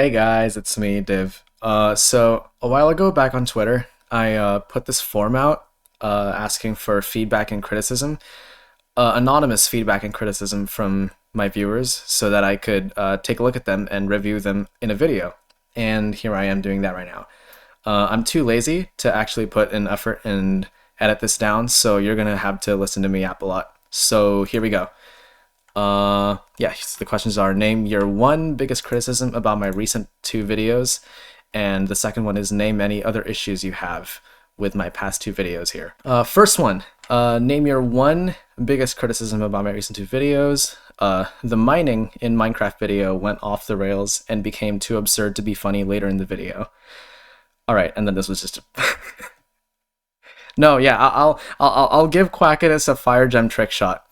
Hey guys, it's me, Div. So a while ago back on Twitter, I put this form out asking for feedback and criticism, anonymous feedback and criticism from my viewers so that I could take a look at them and review them in a video. And here I am doing that right now. I'm too lazy to actually put in effort and edit this down, so you're gonna have to listen to me yap a lot. So here we go. Yeah, so the questions are: name your one biggest criticism about my recent two videos, and the second one is name any other issues you have with my past two videos here. First one, name your one biggest criticism about my recent two videos. The mining in Minecraft video went off the rails and became too absurd to be funny later in the video. All right, and then this was just no, yeah, I'll give Quackitus a fire gem trick shot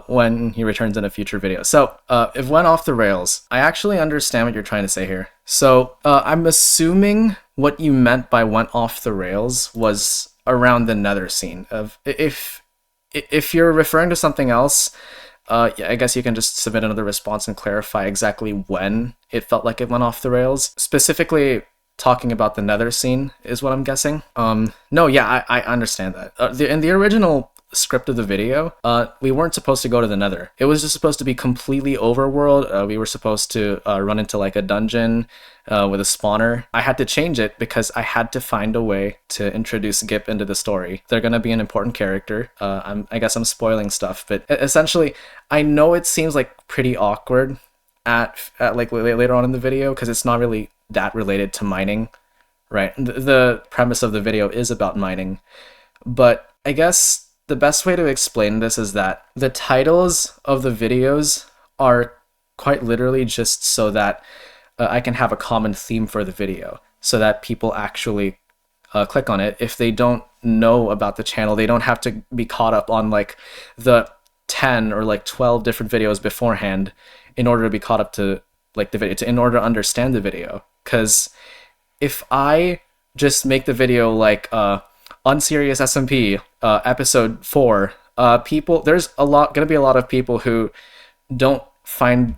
when he returns in a future video. So it went off the rails. I actually understand what you're trying to say here. So I'm assuming what you meant by went off the rails was around the Nether scene. Of if you're referring to something else, yeah, I guess you can just submit another response and clarify exactly when it felt like it went off the rails. Specifically, talking about the Nether scene is what I'm guessing. No, yeah, I understand that. In the original script of the video, we weren't supposed to go to the Nether. It was just supposed to be completely overworld. We were supposed to run into like a dungeon with a spawner. I had to change it because I had to find a way to introduce Gip into the story. They're gonna be an important character. I guess I'm spoiling stuff, but essentially, I know it seems like pretty awkward at like later on in the video because it's not really that related to mining, right? The premise of the video is about mining, but I guess the best way to explain this is that the titles of the videos are quite literally just so that I can have a common theme for the video, so that people actually click on it. If they don't know about the channel, they don't have to be caught up on like the 10 or like 12 different videos beforehand in order to be caught up to like the video, in order to understand the video. Because if I just make the video like Unserious SMP episode 4, there's gonna be a lot of people who don't find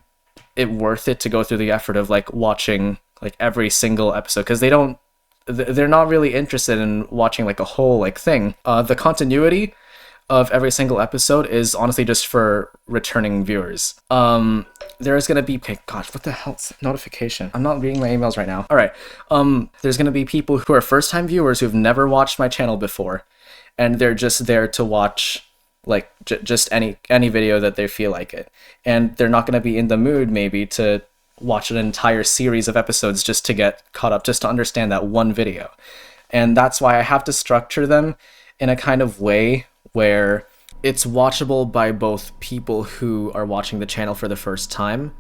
it worth it to go through the effort of like watching like every single episode, because they're not really interested in watching like a whole like thing. The continuity of every single episode is honestly just for returning viewers. There's gonna be, okay, gosh, what the hell's notification? I'm not reading my emails right now. All right, there's gonna be people who are first-time viewers who've never watched my channel before, and they're just there to watch like just any video that they feel like it, and they're not gonna be in the mood maybe to watch an entire series of episodes just to get caught up, just to understand that one video. And that's why I have to structure them in a kind of way where it's watchable by both people who are watching the channel for the first time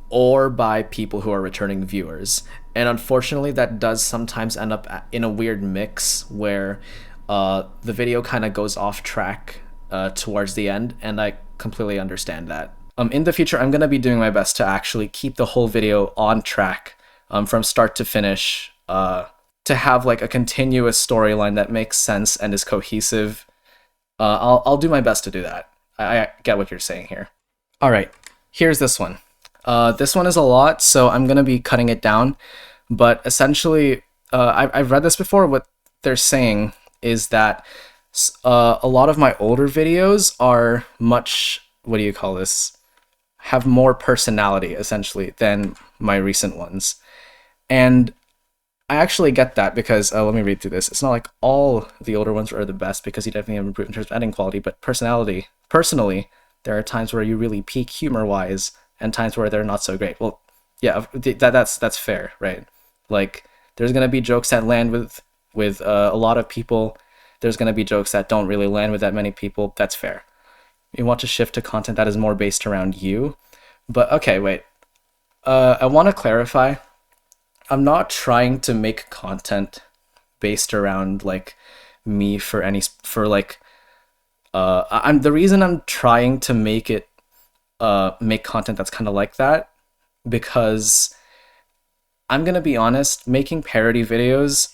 or by people who are returning viewers. And unfortunately, that does sometimes end up in a weird mix where the video kind of goes off track towards the end, and I completely understand that. In the future, I'm going to be doing my best to actually keep the whole video on track from start to finish, to have like a continuous storyline that makes sense and is cohesive. I'll do my best to do that. I get what you're saying here. All right, here's this one. This one is a lot, so I'm gonna be cutting it down. But essentially, I've read this before. What they're saying is that a lot of my older videos are much, what do you call this? Have more personality, essentially, than my recent ones. And I actually get that because, let me read through this. It's not like all the older ones are the best, because you definitely have improved in terms of editing quality, but personality, personally, there are times where you really peak humor-wise and times where they're not so great. Well, yeah, that's fair, right? Like, there's going to be jokes that land with a lot of people. There's going to be jokes that don't really land with that many people. That's fair. You want to shift to content that is more based around you. But, okay, wait. I want to clarify. I'm not trying to make content based around like me the reason I'm trying to make content that's kind of like that, because I'm gonna be honest, making parody videos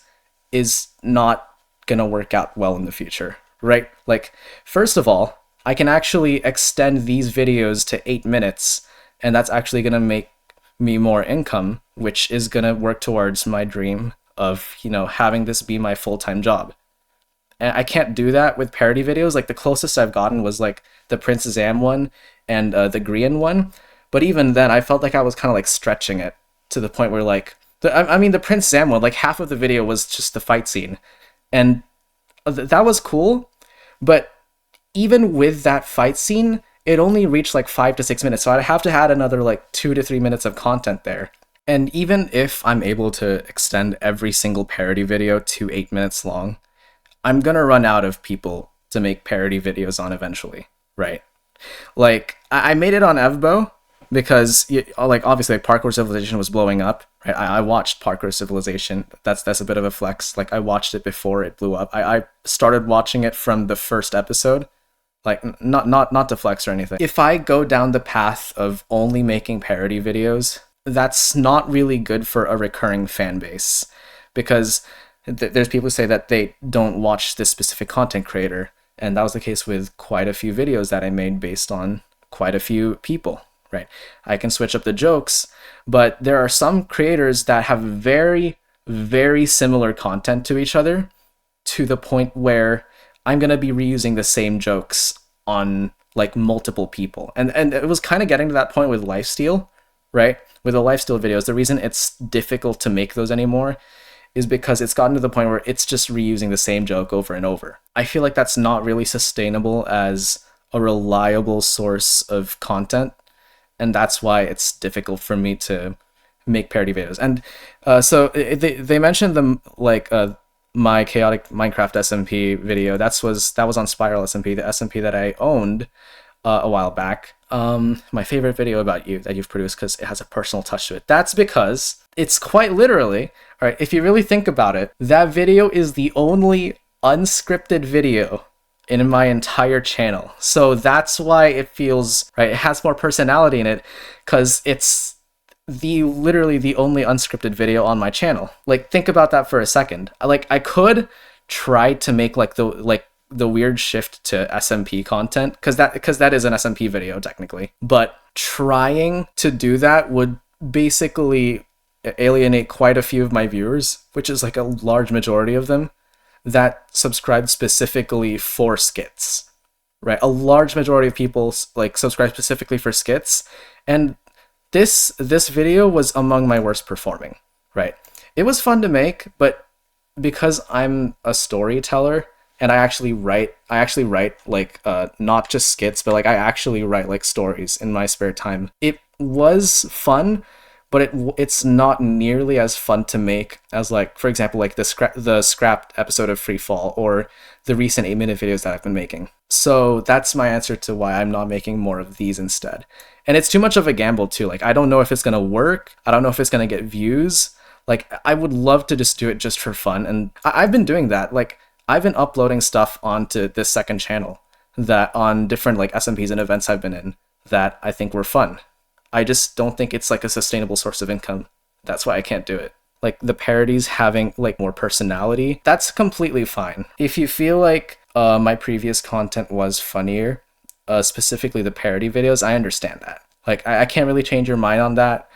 is not gonna work out well in the future, right? Like, first of all, I can actually extend these videos to 8 minutes, and that's actually gonna make me more income. which is gonna work towards my dream of, having this be my full-time job. And I can't do that with parody videos. Like the closest I've gotten was like the Prince Zam one and the Grian one. But even then, I felt like I was kind of like stretching it to the point where like I mean the Prince Zam one, like half of the video was just the fight scene, and that was cool. But even with that fight scene, it only reached like 5 to 6 minutes. So I'd have to add another like 2 to 3 minutes of content there. And even if I'm able to extend every single parody video to 8 minutes long, I'm gonna run out of people to make parody videos on eventually, right? Like I made it on Evbo because like obviously like, Parkour Civilization was blowing up, right? I watched Parkour Civilization. That's a bit of a flex. Like I watched it before it blew up. I started watching it from the first episode. Like not to flex or anything. If I go down the path of only making parody videos, that's not really good for a recurring fan base, because there's people who say that they don't watch this specific content creator, and that was the case with quite a few videos that I made based on quite a few people, right? I can switch up the jokes, but there are some creators that have very, very similar content to each other, to the point where I'm going to be reusing the same jokes on like multiple people. And it was kind of getting to that point with lifesteal, right? With the lifesteal videos, the reason it's difficult to make those anymore is because it's gotten to the point where it's just reusing the same joke over and over. I feel like that's not really sustainable as a reliable source of content, and that's why it's difficult for me to make parody videos. And so they mentioned them like my chaotic Minecraft SMP video. That was on Spiral SMP, the SMP that I owned a while back. My favorite video about you that you've produced because it has a personal touch to it. That's because it's quite literally, all right, if you really think about it, that video is the only unscripted video in my entire channel. So that's why it feels, right, it has more personality in it, because it's literally the only unscripted video on my channel. Like, think about that for a second. I could try to make the weird shift to SMP content, because that is an SMP video technically, but trying to do that would basically alienate quite a few of my viewers, which is like a large majority of them that subscribe specifically for skits, right? A large majority of people like subscribe specifically for skits, and this video was among my worst performing, right? It was fun to make, but because I'm a storyteller and I actually write like not just skits, but like I actually write like stories in my spare time. It was fun, but it's not nearly as fun to make as, like, for example, like the scrapped episode of Free Fall or the recent 8-minute videos that I've been making. So that's my answer to why I'm not making more of these instead. And it's too much of a gamble too. Like, I don't know if it's gonna work. I don't know if it's gonna get views. Like, I would love to just do it just for fun, and I've been doing that. Like, I've been uploading stuff onto this second channel that on different like SMPs and events I've been in that I think were fun. I just don't think it's like a sustainable source of income. That's why I can't do it. Like, the parodies having like more personality, that's completely fine. If you feel like my previous content was funnier, specifically the parody videos, I understand that. Like, I can't really change your mind on that.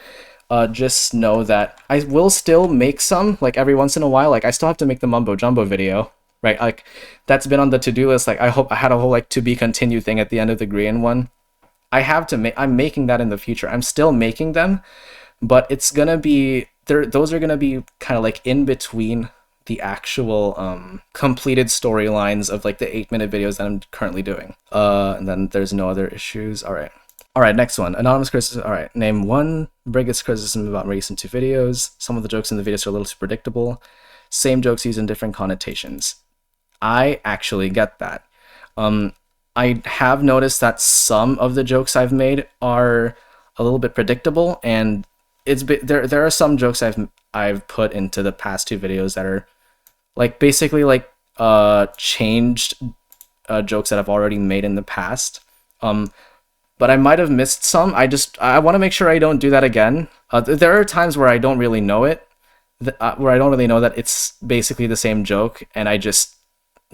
Just know that I will still make some, like, every once in a while. Like, I still have to make the Mumbo Jumbo video, right? Like, that's been on the to-do list. Like, I hope I had a whole like to be continued thing at the end of the Green one. I'm making that in the future. I'm still making them, but it's gonna be those are gonna be kind of like in between the actual completed storylines of like the 8-minute videos that I'm currently doing. And then there's no other issues. All right, next one. Anonymous criticism. All right, name one biggest criticism about recent 2 videos. Some of the jokes in the videos are a little too predictable. Same jokes used in different connotations. I actually get that. I have noticed that some of the jokes I've made are a little bit predictable, and there are some jokes I've put into the past 2 videos that are like basically like changed jokes that I've already made in the past. But I might have missed some. I want to make sure I don't do that again. There are times where I don't really know it, where I don't really know that it's basically the same joke, and I just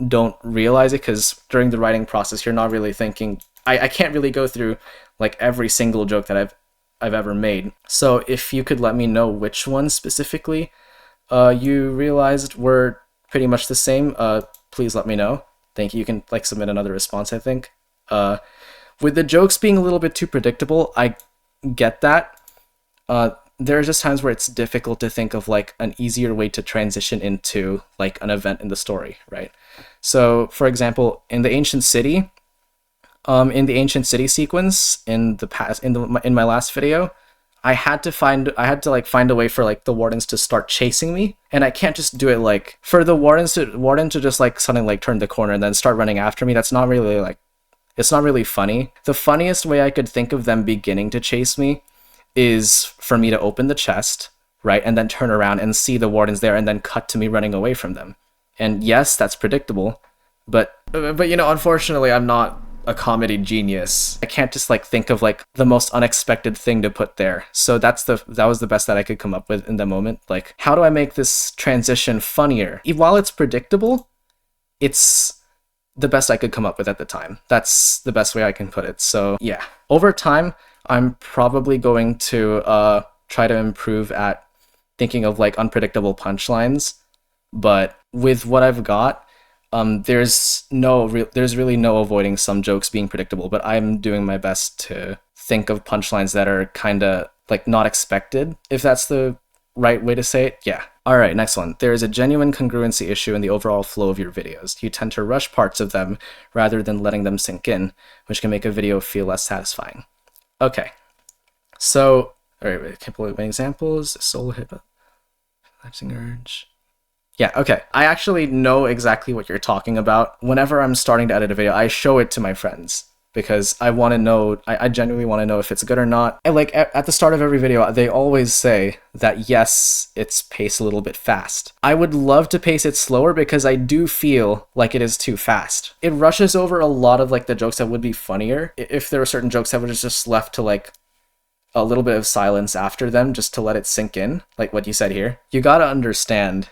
don't realize it because during the writing process you're not really thinking. I can't really go through like every single joke that I've ever made. So if you could let me know which ones specifically you realized were pretty much the same, please let me know. Thank you. You can like submit another response, I think. With the jokes being a little bit too predictable, I get that. There are just times where it's difficult to think of like an easier way to transition into like an event in the story, right? So, for example, in the ancient city sequence in my last video, I had to like find a way for like the wardens to start chasing me, and I can't just do it like for the warden to just like suddenly like turn the corner and then start running after me. That's not really like, it's not really funny. The funniest way I could think of them beginning to chase me is for me to open the chest, right, and then turn around and see the wardens there and then cut to me running away from them. And yes, that's predictable, but you know, unfortunately, I'm not a comedy genius. I can't just like think of like the most unexpected thing to put there. So that was the best that I could come up with in the moment. Like, how do I make this transition funnier? While it's predictable, it's the best I could come up with at the time. That's the best way I can put it. So yeah, over time, I'm probably going to try to improve at thinking of like unpredictable punchlines, but with what I've got, there's really no avoiding some jokes being predictable, but I'm doing my best to think of punchlines that are kind of like not expected, if that's the right way to say it. Yeah. All right, next one. There is a genuine congruency issue in the overall flow of your videos. You tend to rush parts of them rather than letting them sink in, which can make a video feel less satisfying. Okay. So, all right, a couple of examples. Solo hip, collapsing urge. Yeah, okay. I actually know exactly what you're talking about. Whenever I'm starting to edit a video, I show it to my friends because I want to know, I genuinely want to know if it's good or not. And like at the start of every video, they always say that yes, it's paced a little bit fast. I would love to pace it slower because I do feel like it is too fast. It rushes over a lot of like the jokes that would be funnier if there were certain jokes that were just left to like a little bit of silence after them just to let it sink in, like what you said here. You gotta understand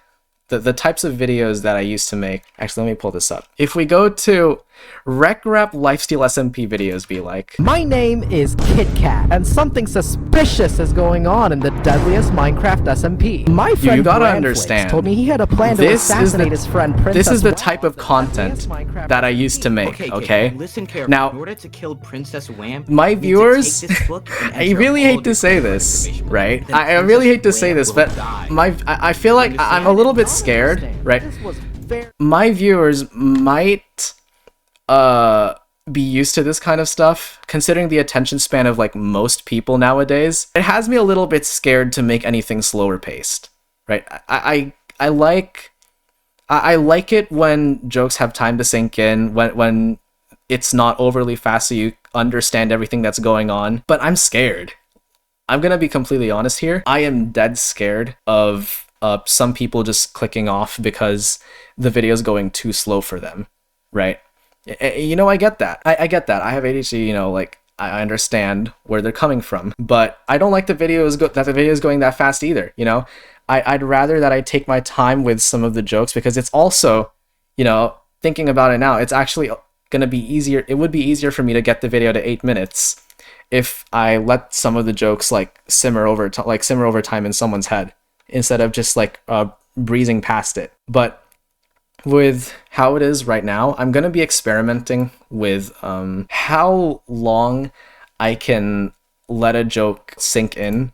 the types of videos that I used to make. Actually, let me pull this up. If we go to Rec Rap Lifesteal SMP videos, be like, my name is KitKat, and something suspicious is going on in the deadliest Minecraft SMP. My friend you gotta Brandflakes understand, told me he had a plan to assassinate his friend Princess. This is the type of content that I used to make, okay? Listen carefully. Now, in order to kill Princess Wham, my you need to viewers, take this book and I enter really all hate to the say correct this, information. right? Then I really hate to Princess say Wham this, will but die. I feel like I'm a little bit scared, right? My viewers might be used to this kind of stuff, considering the attention span of like most people nowadays. It has me a little bit scared to make anything slower paced, right? I like it when jokes have time to sink in, when it's not overly fast so you understand everything that's going on, but I'm scared. I'm gonna be completely honest here. I am dead scared of some people just clicking off because the video's going too slow for them, right? You know, I get that. I get that. I have ADHD, you know, like, I understand where they're coming from, but I don't like the video is going that fast either, you know? I'd rather that I take my time with some of the jokes because it's also, you know, thinking about it now, it's actually gonna be easier. It would be easier for me to get the video to 8 minutes if I let some of the jokes like simmer over time in someone's head instead of just like breezing past it. But with how it is right now, I'm going to be experimenting with how long I can let a joke sink in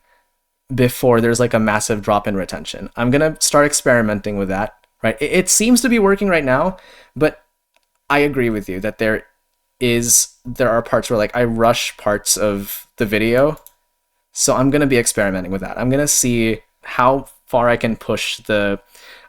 before there's like a massive drop in retention. I'm going to start experimenting with that, right? It seems to be working right now, but I agree with you that there are parts where like I rush parts of the video. So I'm going to be experimenting with that. I'm going to see how far I can push the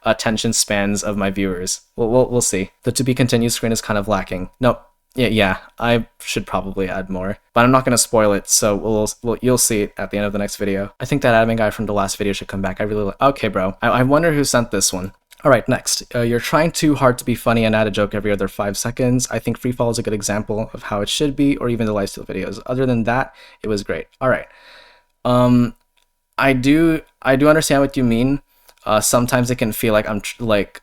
attention spans of my viewers. We'll see. The to be continued screen is kind of lacking. No, yeah, I should probably add more, but I'm not going to spoil it, so you'll see it at the end of the next video. I think that admin guy from the last video should come back. I really like. Okay, bro. I wonder who sent this one. All right, next. You're trying too hard to be funny and add a joke every other 5 seconds. I think Freefall is a good example of how it should be, or even the lifesteal videos. Other than that, it was great. All right. I do understand what you mean. Sometimes it can feel like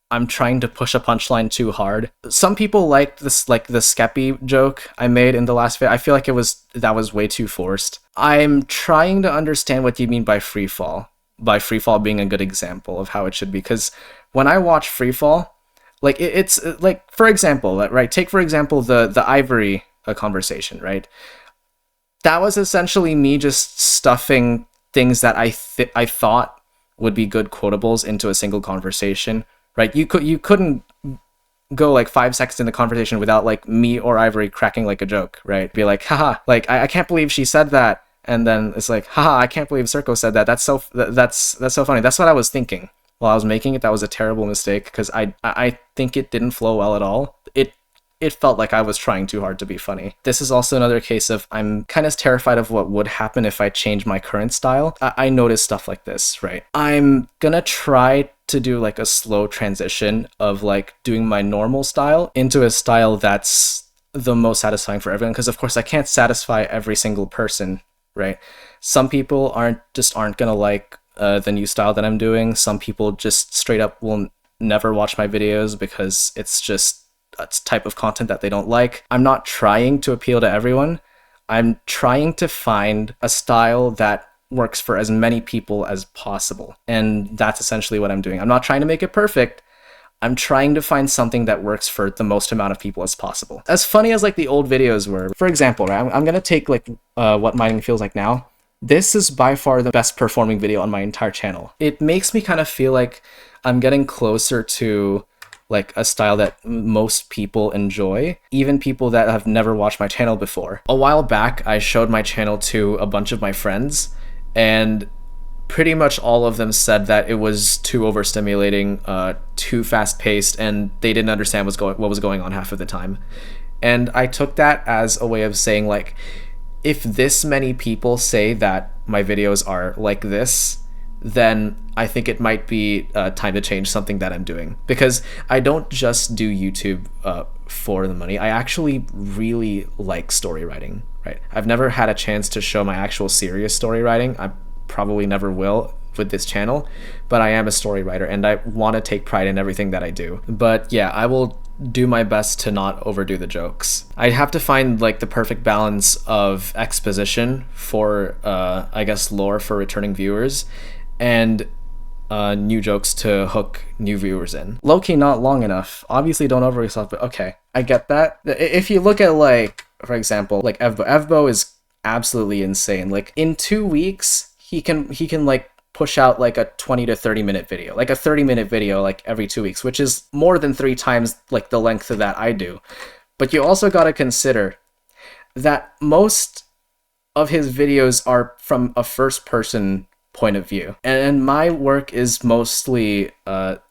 I'm trying to push a punchline too hard. Some people liked this, like the Skeppy joke I made in the last video. I feel like that was way too forced. I'm trying to understand what you mean by freefall. By freefall being a good example of how it should be, because when I watch freefall, like it's like, for example, right? Take for example the Ivory conversation, right? That was essentially me just stuffing things that I thought would be good quotables into a single conversation, right? You couldn't go like 5 seconds in the conversation without like me or Ivory cracking like a joke, right? Be like, haha, like I can't believe she said that, and then it's like, haha, I can't believe Circo said that. That's so funny. That's what I was thinking while I was making it. That was a terrible mistake because I think it didn't flow well at all. It felt like I was trying too hard to be funny. This is also another case of I'm kind of terrified of what would happen if I change my current style. I notice stuff like this, right? I'm gonna try to do like a slow transition of like doing my normal style into a style that's the most satisfying for everyone, because of course I can't satisfy every single person, right? Some people aren't gonna like the new style that I'm doing. Some people just straight up will never watch my videos because it's just a type of content that they don't like. I'm not trying to appeal to everyone. I'm trying to find a style that works for as many people as possible. And that's essentially what I'm doing. I'm not trying to make it perfect. I'm trying to find something that works for the most amount of people as possible. As funny as like the old videos were, for example, right, I'm gonna take like what mining feels like now. This is by far the best performing video on my entire channel. It makes me kind of feel like I'm getting closer to like a style that most people enjoy, even people that have never watched my channel before. A while back, I showed my channel to a bunch of my friends, and pretty much all of them said that it was too overstimulating, too fast-paced, and they didn't understand what was going on half of the time. And I took that as a way of saying, like, if this many people say that my videos are like this, then I think it might be time to change something that I'm doing. Because I don't just do YouTube for the money. I actually really like story writing, right? I've never had a chance to show my actual serious story writing. I probably never will with this channel, but I am a story writer and I want to take pride in everything that I do. But yeah, I will do my best to not overdo the jokes. I have to find like the perfect balance of exposition for I guess lore for returning viewers, and new jokes to hook new viewers in. Low-key not long enough. Obviously don't over yourself, but okay. I get that. If you look at like, for example, like Evbo is absolutely insane. Like in 2 weeks, he can like push out like a 20 to 30 minute video, like a 30-minute video like every 2 weeks, which is more than 3 times like the length of that I do. But you also got to consider that most of his videos are from a first person point of view, and my work is mostly it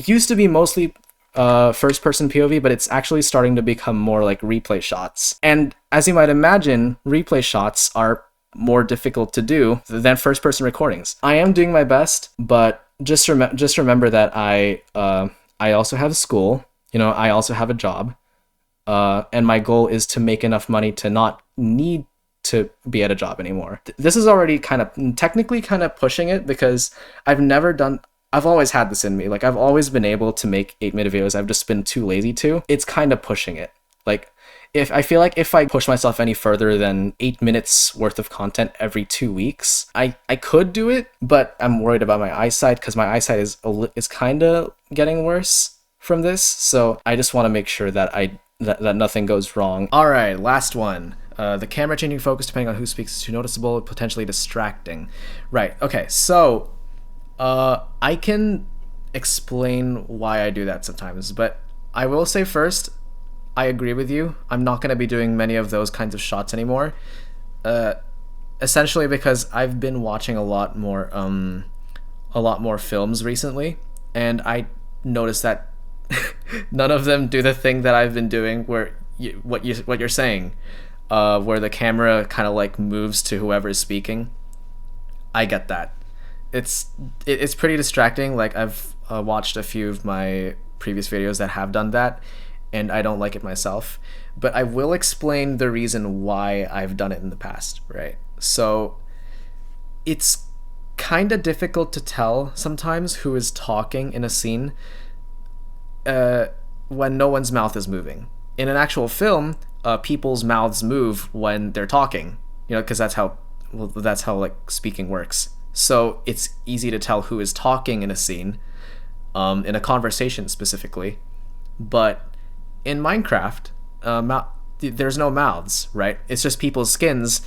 used to be mostly first person POV, but it's actually starting to become more like replay shots. And as you might imagine, replay shots are more difficult to do than first person recordings. I am doing my best, but just remember that I also have school, you know, I also have a job, and my goal is to make enough money to not need to be at a job anymore. This is already technically kind of pushing it, because I've always had this in me. Like I've always been able to make 8-minute videos. I've just been too lazy to. It's kind of pushing it. Like if I feel like if I push myself any further than 8 minutes worth of content every 2 weeks, I could do it, but I'm worried about my eyesight, because my eyesight is kind of getting worse from this. So I just want to make sure that that nothing goes wrong. All right, last one. The camera changing focus depending on who speaks is too noticeable, potentially distracting. Right, okay, so I can explain why I do that sometimes, but I will say first, I agree with you. I'm not going to be doing many of those kinds of shots anymore. Essentially because I've been watching a lot more films recently, and I noticed that none of them do the thing that I've been doing, where what you're saying, where the camera kind of like moves to whoever is speaking. I get that. It's pretty distracting. Like I've watched a few of my previous videos that have done that, and I don't like it myself. But I will explain the reason why I've done it in the past, right? So it's kind of difficult to tell sometimes who is talking in a scene. when no one's mouth is moving. In an actual film, people's mouths move when they're talking, because that's how like speaking works. So it's easy to tell who is talking in a scene, in a conversation specifically. But in Minecraft, there's no mouths, right? It's just people's skins,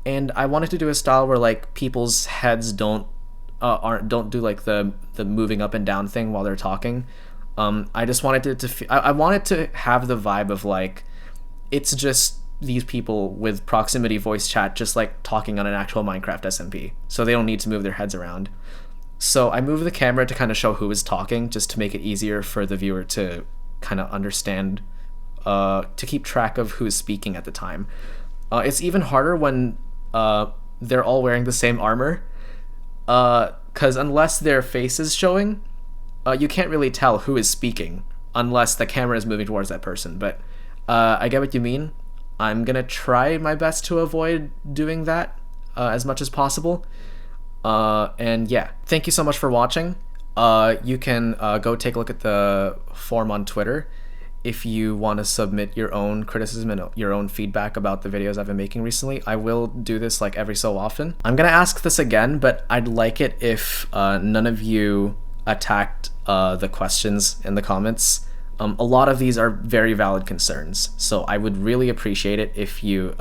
and I wanted to do a style where like people's heads don't do like the moving up and down thing while they're talking. I just wanted it to I wanted to have the vibe of like it's just these people with proximity voice chat just like talking on an actual Minecraft SMP, so they don't need to move their heads around. So I moved the camera to kind of show who is talking, just to make it easier for the viewer to kind of understand, to keep track of who is speaking at the time. It's even harder when they're all wearing the same armor, because unless their face is showing, you can't really tell who is speaking unless the camera is moving towards that person. But I get what you mean. I'm gonna try my best to avoid doing that as much as possible. And yeah, thank you so much for watching. You can go take a look at the form on Twitter if you want to submit your own criticism and your own feedback about the videos I've been making recently. I will do this like every so often. I'm gonna ask this again, but I'd like it if none of you attacked the questions in the comments. A lot of these are very valid concerns, so I would really appreciate it if you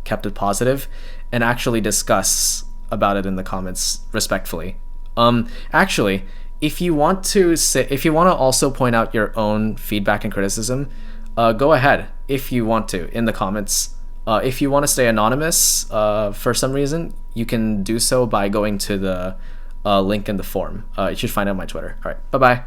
kept it positive and actually discuss about it in the comments respectfully. Actually, if you want to also point out your own feedback and criticism, go ahead if you want to in the comments. If you want to stay anonymous for some reason, you can do so by going to the link in the form. You should find out my Twitter. All right, bye bye.